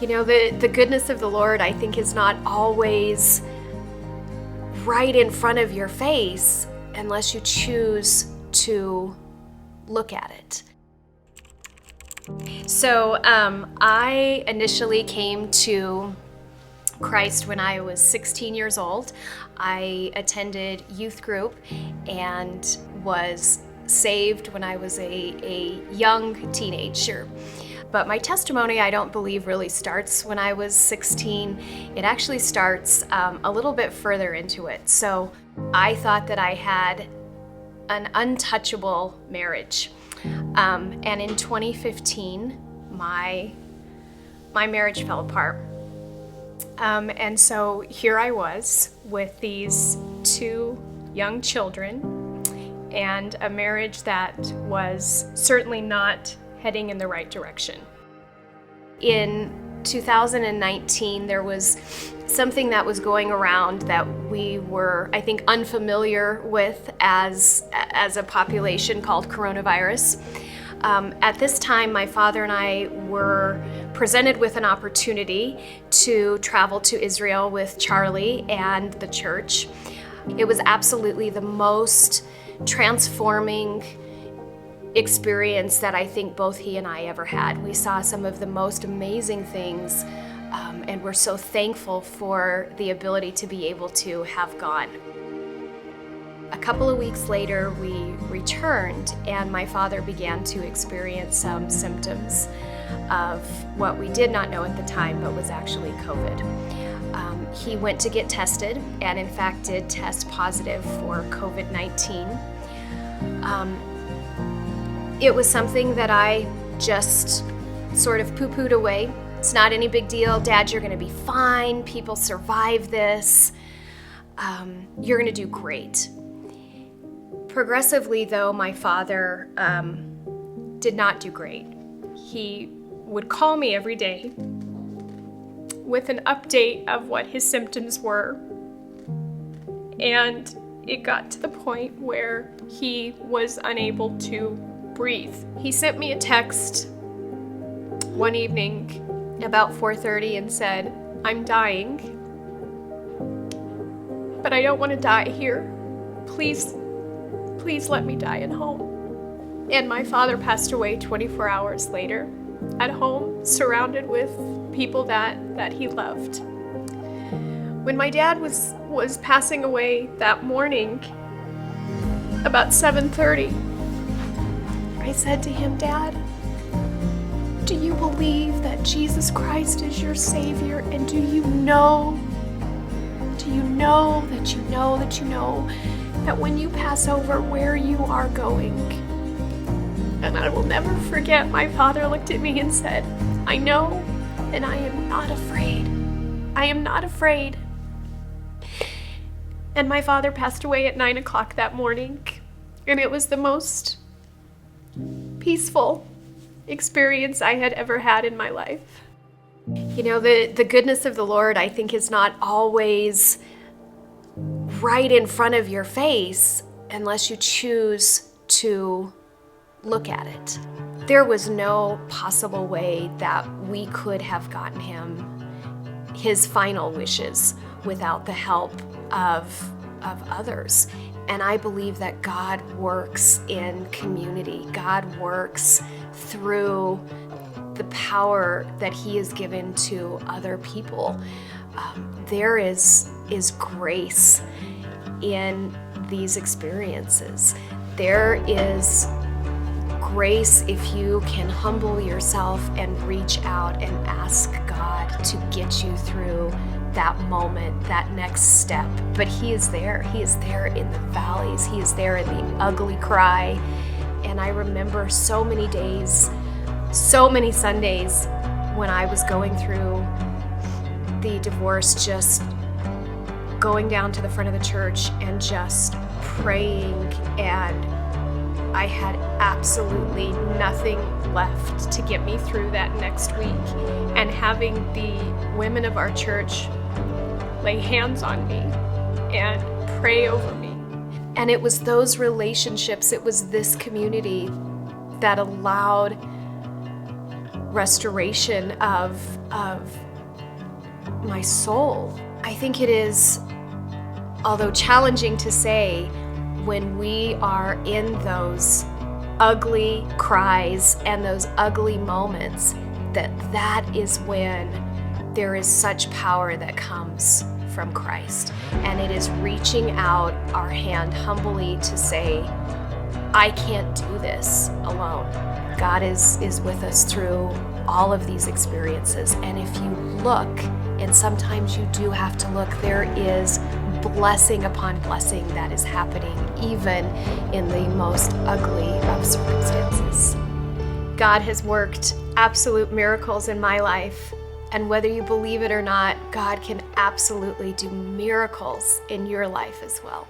The goodness of the Lord, I think, is not always right in front of your face unless you choose to look at it. So I initially came to Christ when I was 16 years old. I attended youth group and was saved when I was a young teenager. But my testimony, I don't believe, really starts when I was 16. It actually starts a little bit further into it. So I thought that I had an untouchable marriage. And in 2015, my marriage fell apart. And so here I was with these two young children and a marriage that was certainly not heading in the right direction. In 2019, there was something that was going around that we were, I think, unfamiliar with as a population called coronavirus. At this time, my father and I were presented with an opportunity to travel to Israel with Charlie and the church. It was absolutely the most transforming experience that I think both he and I ever had. We saw some of the most amazing things, and we're so thankful for the ability to be able to have gone. A couple of weeks later, we returned, and my father began to experience some symptoms of what we did not know at the time, but was actually COVID. He went to get tested, and in fact did test positive for COVID-19. It was something that I just sort of poo-pooed away. It's not any big deal. Dad, you're gonna be fine. People survive this. You're gonna do great. Progressively, though, my father did not do great. He would call me every day with an update of what his symptoms were. And it got to the point where he was unable to breathe. He sent me a text one evening about 4:30 and said, "I'm dying, but I don't want to die here. Please let me die at home." And my father passed away 24 hours later at home, surrounded with people that he loved. When my dad was passing away that morning, about 7:30, I said to him, "Dad, do you believe that Jesus Christ is your Savior? And do you know that when you pass over where you are going?" And I will never forget, my father looked at me and said, "I know, and I am not afraid. I am not afraid." And my father passed away at 9 o'clock that morning, and it was the most peaceful experience I had ever had in my life. The goodness of the Lord, I think, is not always right in front of your face unless you choose to look at it. There was no possible way that we could have gotten him his final wishes without the help of others. And I believe that God works in community. God works through the power that he has given to other people. There is grace in these experiences. There is grace if you can humble yourself and reach out and ask God to get you through that moment, that next step. But he is there. He is there in the valleys. He is there in the ugly cry. And I remember so many days, so many Sundays when I was going through the divorce, just going down to the front of the church and just praying, and I had absolutely nothing left to get me through that next week. And having the women of our church lay hands on me and pray over me. And it was those relationships, it was this community that allowed restoration of my soul. I think it is, although challenging to say, when we are in those ugly cries and those ugly moments, that is when there is such power that comes from Christ. And it is reaching out our hand humbly to say, I can't do this alone. God is with us through all of these experiences. And if you look, and sometimes you do have to look, there is blessing upon blessing that is happening even in the most ugly of circumstances. God has worked absolute miracles in my life, and whether you believe it or not, God can absolutely do miracles in your life as well.